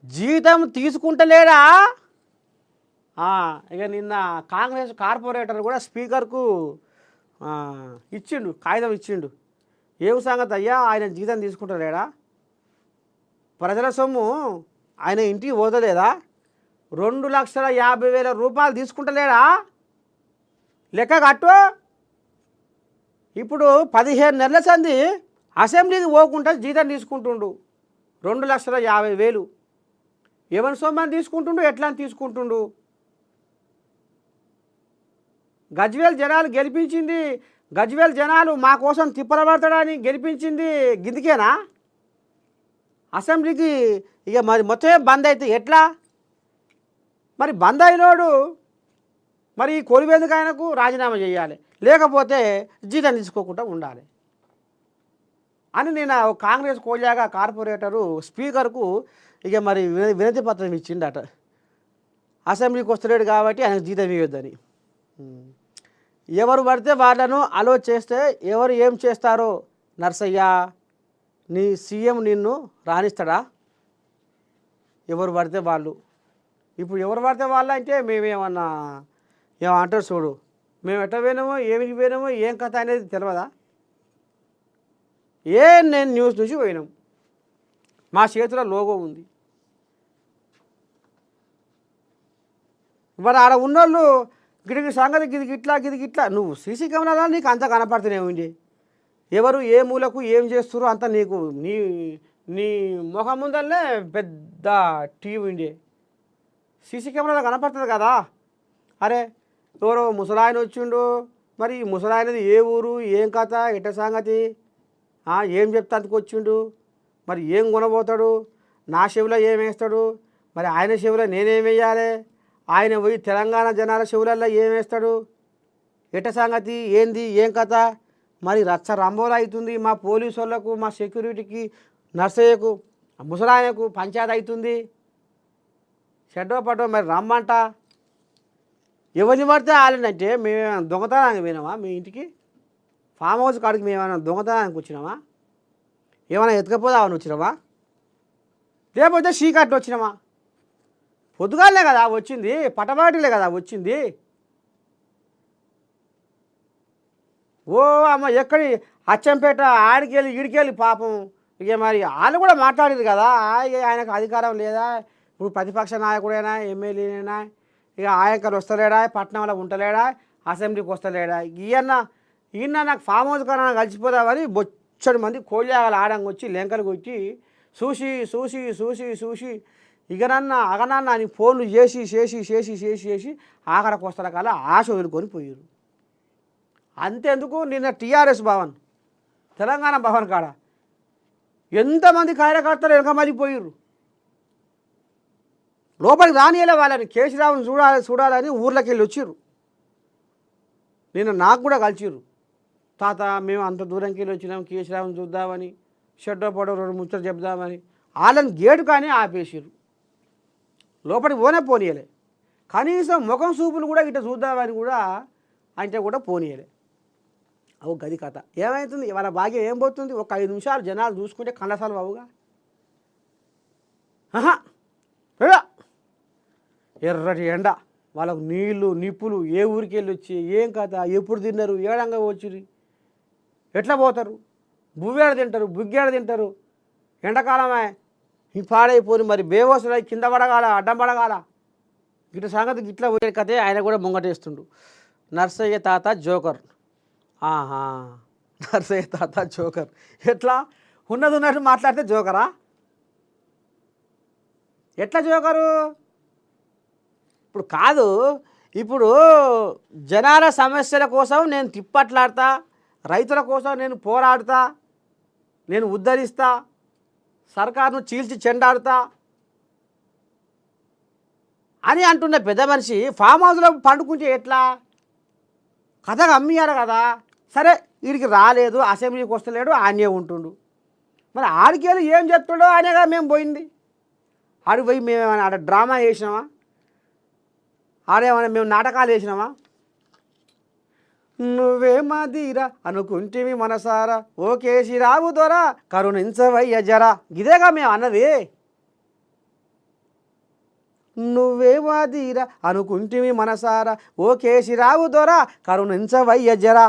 జీతం తీసుకుంటలేడా? ఇక నిన్న కాంగ్రెస్ కార్పొరేటర్ కూడా స్పీకర్కు ఇచ్చిండు, కాగితం ఇచ్చిండు. ఏం సంగతి అయ్యా, ఆయన జీతం తీసుకుంటలేడా? ప్రజల సొమ్ము ఆయన ఇంటికి పోతలేదా? 2,50,000 రూపాయలు తీసుకుంటలేడా? లెక్క కట్టు. ఇప్పుడు 15 నెలల సంది అసెంబ్లీకి పోకుండా జీతం తీసుకుంటుండు 2,50,000. ఎవరి సొమ్మని తీసుకుంటుండు, ఎట్లా తీసుకుంటుండు? గజ్వేల్ జనాలు గెలిపించింది, గజ్వేల్ జనాలు మా కోసం తిప్పలబడతాడని గెలిపించింది గిందికేనా? అసెంబ్లీకి ఇక మరి మొత్తం బంద్ అయితే ఎట్లా? మరి బంద్ అయినోడు మరి ఈ కొలివేందుకు ఆయనకు రాజీనామా చేయాలి, లేకపోతే జీతం తీసుకోకుండా ఉండాలి అని నేను కాంగ్రెస్ కోల్యాగా కార్పొరేటరు స్పీకర్కు ఇక మరి వినతి పత్రం ఇచ్చిండట. అసెంబ్లీకి వస్తలేడు కాబట్టి ఆయన జీతం ఇవ్వద్దని. ఎవరు పడితే వాళ్ళను అలో చేస్తే ఎవరు ఏం చేస్తారో నర్సయ్య, నీ సీఎం నిన్ను రాణిస్తాడా? ఎవరు పడితే వాళ్ళు. ఇప్పుడు ఎవరు పడితే వాళ్ళు అంటే మేమేమన్నా ఏమంటారు చూడు, మేము ఎట్లా పోయినామో ఏమికి పోయినామో ఏం కథ అనేది తెలియదా? నేను న్యూస్ నుంచి పోయినాం, మా చేతిలో లోగో ఉంది. మరి ఆడ ఉన్నోళ్ళు గిడికి సంగతి గిదికి ఇట్లా నువ్వు సీసీ కెమెరాలో నీకు అంత కనపడుతూనే ఉంది. ఎవరు ఏ మూలకు ఏం చేస్తురో అంత నీకు నీ నీ ముఖం ముందరనే పెద్ద టీవీ ఉండే సీసీ కెమెరాలో కనపడుతుంది కదా. అరే ఎవరో ముసలాయన వచ్చిండు, మరి ముసలాయనది ఏ ఊరు, ఏం కథ, ఎట్ట సంగతి, ఏం చెప్తాందుకు వచ్చిండు, మరి ఏం కొనబోతాడు, నా చెవిలో ఏం వేస్తాడు, మరి ఆయన చెవిలో నేనేం వేయాలి, ఆయన పోయి తెలంగాణ జనాల చెవులల్లో ఏం వేస్తాడు, ఎట్ట సంగతి ఏంది ఏం కథ. మరి రచ్చ రంబోలు అవుతుంది మా పోలీసు వాళ్ళకు, మా సెక్యూరిటీకి, నర్సయ్యకు, ముసలాయనకు పంచాయతీ అవుతుంది. షెడ్డో పట్టో మరి రమ్మంట. ఎవరిని పడితే వాళ్ళనంటే మేమేమైనా దొంగతనానికి పోయినామా? మీ ఇంటికి ఫామ్ హౌస్ కాడికి మేమేమైనా దొంగతనానికి వచ్చినామా? ఏమైనా ఎత్తుకపోదామని వచ్చినామా? లేకపోతే చీకట్లు వచ్చినామా? పొద్దుగాలే కదా వచ్చింది, పటపాటిలే కదా వచ్చింది. ఓ అమ్మ ఎక్కడి అచ్చంపేట ఆడికెళ్ళి ఈడికెళ్ళి పాపం. ఇక మరి వాళ్ళు కూడా మాట్లాడేది కదా, ఆయనకు అధికారం లేదా, ఇప్పుడు ప్రతిపక్ష నాయకుడైనా ఎమ్మెల్యేనైనా ఇక ఆయనకలు వస్తలేడా, పట్టణంలో ఉంటలేడా, అసెంబ్లీకి వస్తలేడా, ఈయన నాకు ఫామ్ హౌస్ కన్నా కలిసిపోదామని బొచ్చడి మంది కోళ్ళాగలు ఆడంగా వచ్చి లెంకలు కొట్టి చూసి చూసి చూసి చూసి అగనన్న అని ఫోన్లు చేసి చేసి చేసి చేసి చేసి ఆఖరికి వస్తార కాల ఆశ వదులుకొని పోయారు. అంతేందుకు నిన్న టీఆర్ఎస్ భవన్, తెలంగాణ భవన్ కాడ ఎంతమంది కార్యకర్తలు వెనకమరిపోయారు. లోపలికి రానియలే వాళ్ళని, కేసీరావుని చూడాలని ఊర్లోకి వెళ్ళి వచ్చిర్రు. నిన్న నాకు కూడా కలిసిర్రు, తాత మేము అంత దూరంకి వెళ్ళి వచ్చినాం కేసీరావుని చూద్దామని, షెడ్డో పడో 2 ముచ్చట్లు చెప్దామని. వాళ్ళని గేటు కానీ ఆపేసిర్రు, లోపలికి పోనీయలే. కనీసం ముఖం చూపులు కూడా ఇట్లా చూద్దామని కూడా అంటే కూడా పోనీయలే. గది కథ. ఏమవుతుంది వాళ్ళ భాగ్యం ఏం పోతుంది? ఒక 5 నిమిషాలు జనాలు చూసుకుంటే కండసాలు బావుగా. ఎర్రటి ఎండ, వాళ్ళకు నీళ్ళు నిప్పులు, ఏ ఊరికి వెళ్ళి వచ్చి ఏం కథ, ఎప్పుడు తిన్నారు, ఏడంగా వచ్చిరి, ఎట్లా పోతారు, బువ్వేడ తింటారు, బుగ్గేడ తింటారు, ఎండాకాలమే ఈ పాడైపోయి మరి బేవసులు కింద పడగాల, అడ్డం పడగాల. గిట్ల సంగతి గిట్లా పోయే కథే ఆయన కూడా ముంగటేస్తుండు. నర్సయ్య తాత జోకర్. నర్సయ్య తాత జోకర్. ఎట్లా ఉన్నది ఉన్నట్టు మాట్లాడితే జోకరా? ఎట్లా జోకరు? ఇప్పుడు కాదు, ఇప్పుడు జనాల సమస్యల కోసం నేను తిప్పట్లాడతా, రైతుల కోసం నేను పోరాడుతా, నేను ఉద్ధరిస్తా, సర్కారును చీల్చి చెండాడుతా అని అంటున్న పెద్ద మనిషి ఫామ్ హౌస్లో పండుకుంటే ఎట్లా? కథగా అమ్మియారు కదా. సరే వీడికి రాలేదు, అసెంబ్లీకి వస్తలేడు, ఆయనే ఉంటుండు. మరి ఆడికి వెళ్ళి ఏం చెప్తాడో ఆయనగా మేము పోయింది. ఆడికి పోయి మేమేమైనా ఆడ డ్రామా వేసినామా? ఆడేమైనా మేము నాటకాలు వేసినామా? నువ్వే మాదీరా అనుకుంటేవి మనసారా, ఓ కేసీరావు దొర కరుణించవయ్య జరా, ఇదేగా మేము అన్నది. నువ్వేవాదీరా అనుకుంటివి మనసారా ఓ కేసిరావు దొర కరుణించవయ్య జరా